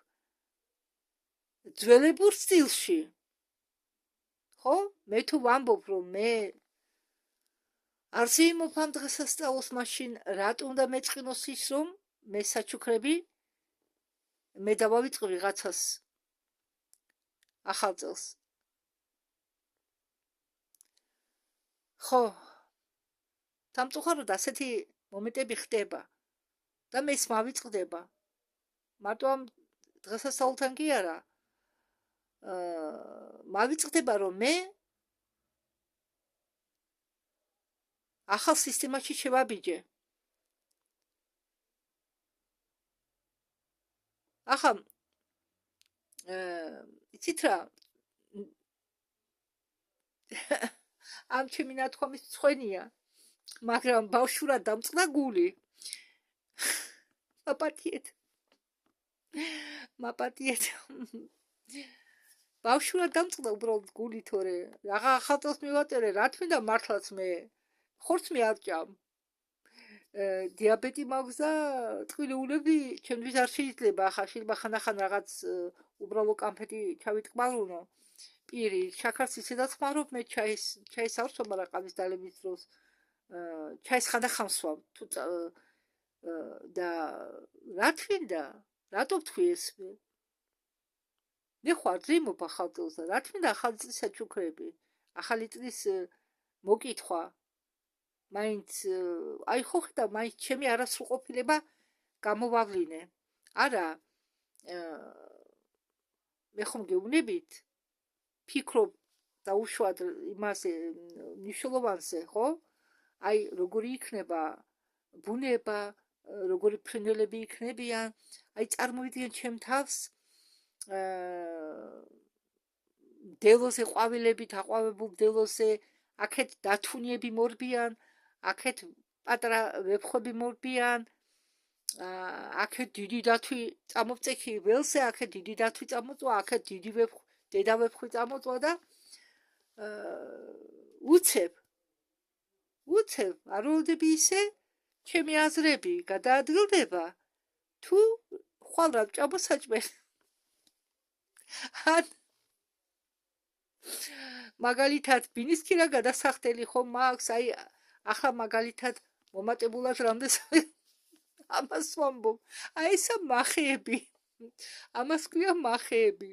ძველებურ სტილში. ხო? მე თუ ვამბობ, რომ მე არ შეიმოფამ დღესასწაულს, მაშინ რატო უნდა მეწყინოს ის, რომ მე საჩუქრები მე დავავიწყო ვიღაცას ახალ წელს. ხო, სამწუხაროდ ასეთი მომენტები ხდება და მე ის მავიწყდება. მარტო ამ დღესასწაულთან კი არა. მავიწყდება, რომ მე ახალ სისტემაში შევაბიჯე. ახლა იცით რა, ამ ჩემი ნათქვამის მცხვენია, მაგრამ ბავშვურად დამწყდა გული. მაპატიეთ. ბავშვურად დამწყდა უბრალოდ გული, თორე რაღა ახალ წელს მივაწერე, რა თქმა მართლაც მე ხორცს მე არ ჭამ. დიაბეტი მაქვს და ტყიულები ჩემთვის არ შეიძლება. ახლა შეიძლება ხანდახან რაღაც უბრალო კამფეტი ჩავიტკბალუნო. პირი, შაქარს ისედაც ხმარობ, მე ჩაის არ ვსვამ, მაგრამ ყავის დალების დროს ჩაის ხანდახან ვსვამ. და რა თქმა რატო ვთქვი ეს მე? მე ხარ ძიმობ ახალ წელს და რა თქმა ახალი წლის საჩუქრები, ახალი წლის მოკითხვა. მაინც აი ხო ხედა, მაინც ჩემი არასრულყოფილება გამოვავლინე. არა, მე ხომ გეუბნებით, ფიქრობ დაუშვად იმაზე მნიშვნელოვანზე, ხო? აი როგორი იქნება ბუნება, როგორი ფრინველები იქნებიან, აი წარმოვიდგენ ჩემ თავს მდელოზე ყვავილებით აყვავებულ მდელოზე, აქეთ დათუნიები მორბიან, აქეთ პატარა ვეფხვები მორბიან, აქეთ დიდი დათვი წამოვწექი ველზე, აქეთ დიდი დათვი წამოწვა, აქეთ დიდი დედა ვეფხვი წამოწვა და უცებ არ ველოდები ისე ჩემი აზრები გადაადგილდება თუ ხვალ რა ჭაბოსაჭმელი ან მაგალითად ბინისკირა გადასახდელი ხომ მაქვს აი ახლა მაგალითად მომატებულად რამდენს ამას ვამბობ აი ესა მახეები ამას ქვია მახეები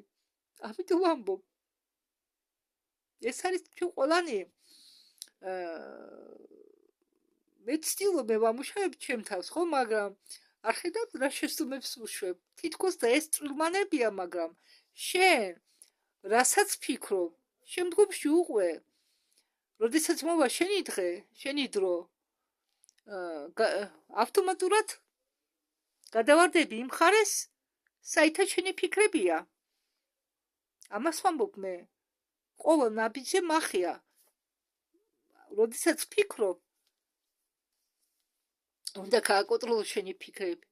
ამიტომ ვამბობ ეს არის ჩვენ ყველანი მე ვცდილობ მე ვამუშავებ ჩემ თავს ხო მაგრამ არ ხედავ რა შესუმებს ვუშვებ თითქოს ეს წვრილმანებია მაგრამ შენ რასაც ფიქრობ შემდგომში უყვე როდესაც მოვა შენი დღე შენი დრო ავტომატურად გადავარდები იმ ხარეს საითაც შენი ფიქრებია ამას ვამბობ მე ყოველ ნაბიჯზე მახია როდესაც ფიქრობ უნდა გააკონტროლო შენი ფიქრები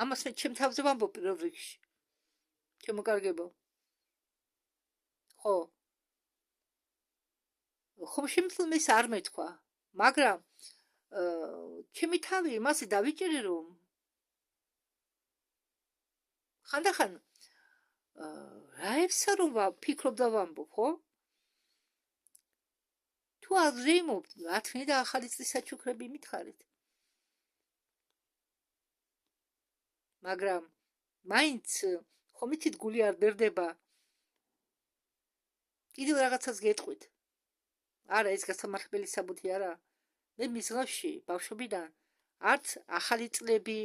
ამას მე ჩემ თავზე ვამბობ პირველ რიგში ჩემო კარგებო ხო ხომ შემთხვევით ეს არ მეთქვა მაგრამ ჩემი თავი იმასე დავიჭერე რომ ხანდახან რაებსა რომ ვფიქრობ და ვამბობ ხო თუ აღზრიმობ რა თქმა უნდა ახალი წლის საჩუქრები მითხარით მაგრამ მაინც ხომ იცით გული არ ბერდება კიდევ რაღაცას გეტყვით არა ეს გასამართლებელი საბუთი არა მე მისღავში ბავშვობიდან არც ახალი წლები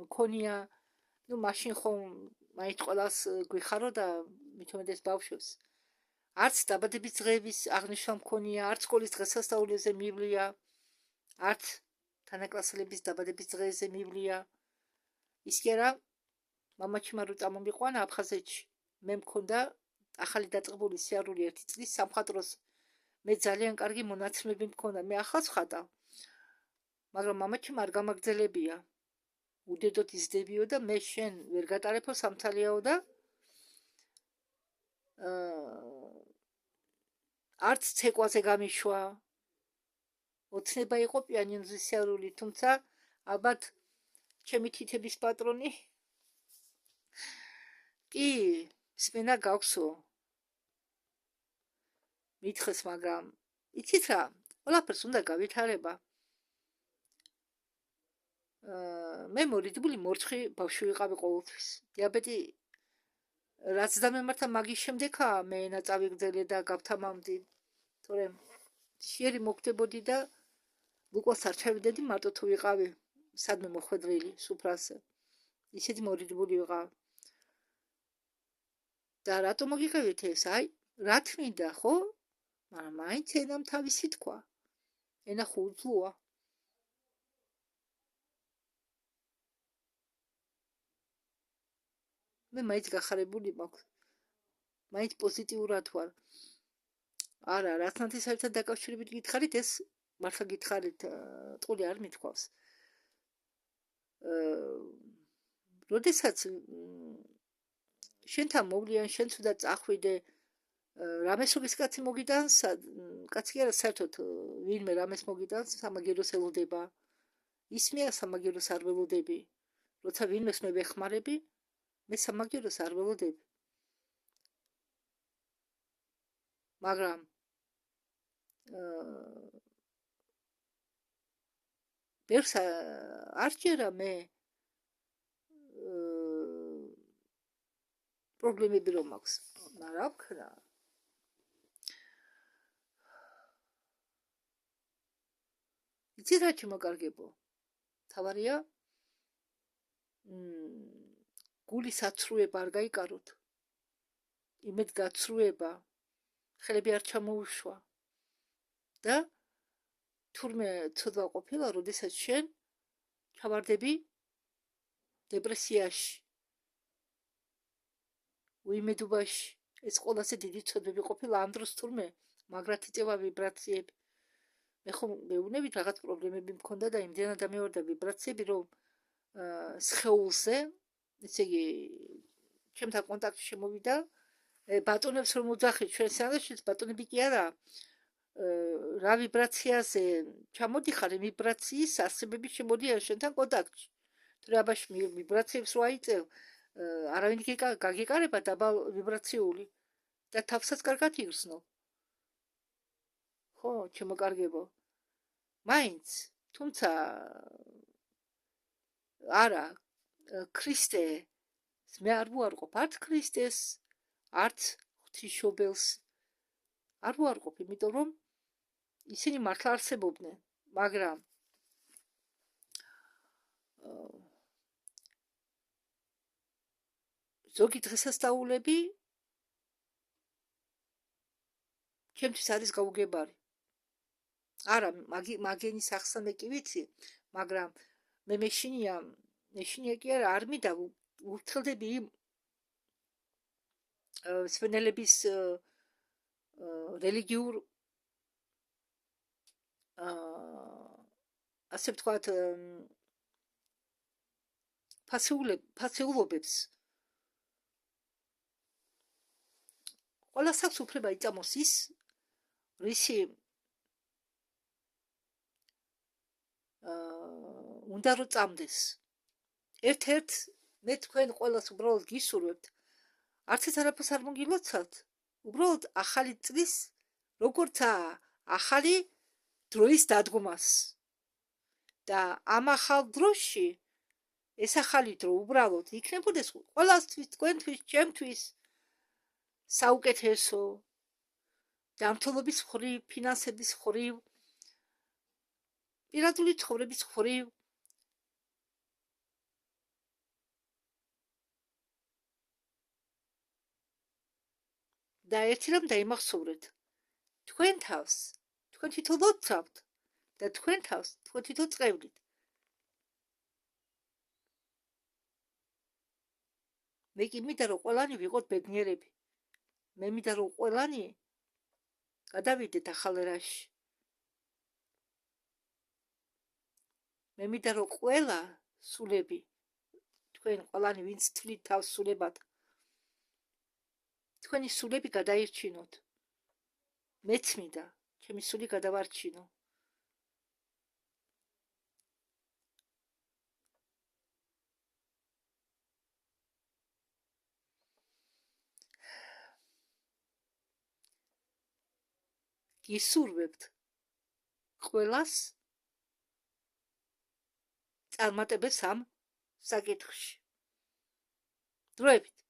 მქონია ну მაშინ ხომ მაინც ყველას გვიხარო და მithomedes ბავშვებს არც დაბადების დღეების აღნიშვნა მქონია არც სკოლის დღესასწაულებზე მივლია არც თანაკლასელების დაბადების დღეზე მივლია ის კი არა მამაჩიმა რო წამომიყვანა აფხაზეთში მე მქონდა ახალი დაწყებული სიარული 1 წლის სამხატვროს მე ძალიან კარგი მონაცემები მქონდა მე ახალს ხატავ მაგრამ მამაჩიმა არ გამაგრძელებია უდედოთ იზრდებიო და მე შენ ვერ გატარებო სამთალიაო და არც ცეკვაზე გამიშვა ოცნება იყო პიანინოზე სიარული თუმცა ალბათ ჩემი თითების პატრონი კი სმენა გაქვსო მითხეს მაგრამ იცით რა ყველაფერს უნდა გავითარება მე მორიდებული მორცხი ბავშვი ვიყავი ყოველთვის დიაბეტი რაც დამემართა მაგის შემდეგაა მე ენა წავიგრძელე და გავთამამდი თორემ შეერი მოგდებოდი და ლუკვას არ ჩავიდედი მარტო თუ ვიყავი სადმე მოხვედრილი სუფრაზე ისეთი მორიდებული ვიყავ და რატომ მოგიყევით ეს აი რა თმინდა ხო მაგრამ მაინც ენამ თავისი თქვა ენა ხო უძლოა მე მაინც გახარებული მაქვს მაინც პოზიტიურად ვარ არა რასთან საერთოდ დაკავშირებით გითხარით ეს მართლა გითხარით ტყული არ მithქვავს როდესაც შენთან მოვლიან შენ თუნდაც წახვიდე რამეს როგის კაცი მოგიტანს კაცი კი არა საერთოდ ვინმე რამეს მოგიტანს სამაგეროს ელოდება ისმეა სამაგეროს არ ველოდები როცა ვინმეს მე ვეხმარები მე სამაგეროს არ ველოდები მაგრამ ბერს არ ჯერა მე პრობლემები რომ მაქვს რა ვქნა იცით რა შემოკარგებო თავარია გულის აცრუება არ გაიკაროთ იმედ გაცრუება ხელები არ ჩამოუშვა და თურმე ცოდვა ყოფილა როდესაც შენ ჩავარდები დეპრესიაში უიმედობაში ეს ყველაზე დიდი ცოდვები ყოფილა ამ დროს თურმე მაგრად იწევა ვიბრაციები მე ხომ მეუბნებით რაღაც პრობლემები მქონდა და იმდენად დამევარდა ვიბრაციები რომ სხეულზე ესე იგი ჩემთან კონტაქტში შემოვიდა ბატონებს რომ უძახით ჩვენ სანდაშიც ბატონები კი არა რა ვიბრაციაზე ჩამოდიხარ ვიბრაციის არსებები შემოდიან შენთან კონტაქტში თუ რაბაში ვიბრაციებს რო აიწევ არავინ გაგიკარება დაბალ ვიბრაციული და თავსაც კარგად იგრძნო ხო ჩემო კარგებო მაინც თუმცა არა ქრისტე მე არ ვუარყოფ არც ქრისტეს არც ღვთისმშობელს არ ვუარყოფ იმიტომ რომ ისინი მართლა არსებობდნენ მაგრამ ზოგი დღესასწაულები ჩემთვის არის გაუგებარი არა მაგენის ახსნა კი ვიცი მაგრამ მე მეშინია კი არ მინდა ვუთხილდები იმ სვენელების რელიგიურ ასე ვთქვათ ფასეულობებს ყველას აქვს უფლება იწამოს ის რისი უნდა რომ წამდეს ერთ-ერთ მე თქვენ ყველას უბრალოდ გისურვებთ არცეთ არაფერს არ მოგილოცავთ უბრალოდ ახალი წლის როგორცაა ახალი დროის დადგმას და ამ ახალ დროში ეს ახალი დრო უბრალოდ იქნებოდეს ყველასთვის თქვენთვის ჩემთვის საუკეთესო ჯანმრთელობის მხრივ ფინანსების მხრივ პირადული ცხოვრების მხრივ და ერთი რამ დაიმახსოვრეთ თქვენ თავს თქვენ თვითონ ლოცავთ და თქვენ თავს თქვენ თვითონ წევდით მე კი მინდა რომ ყველანი ვიყოთ ბედნიერები მე მინდა რომ ყველანი გადავიდეთ ახალ ერაში მე მინდა რომ ყველა სულები თქვენ ყველანი ვინც თვლით თავს სულებად თქვენი სულები გადაირჩინოთ მეც მინდა ჩემი სული გადავარჩინო გისურვებთ ყველას წარმატებებს ამ საკითხში დროებით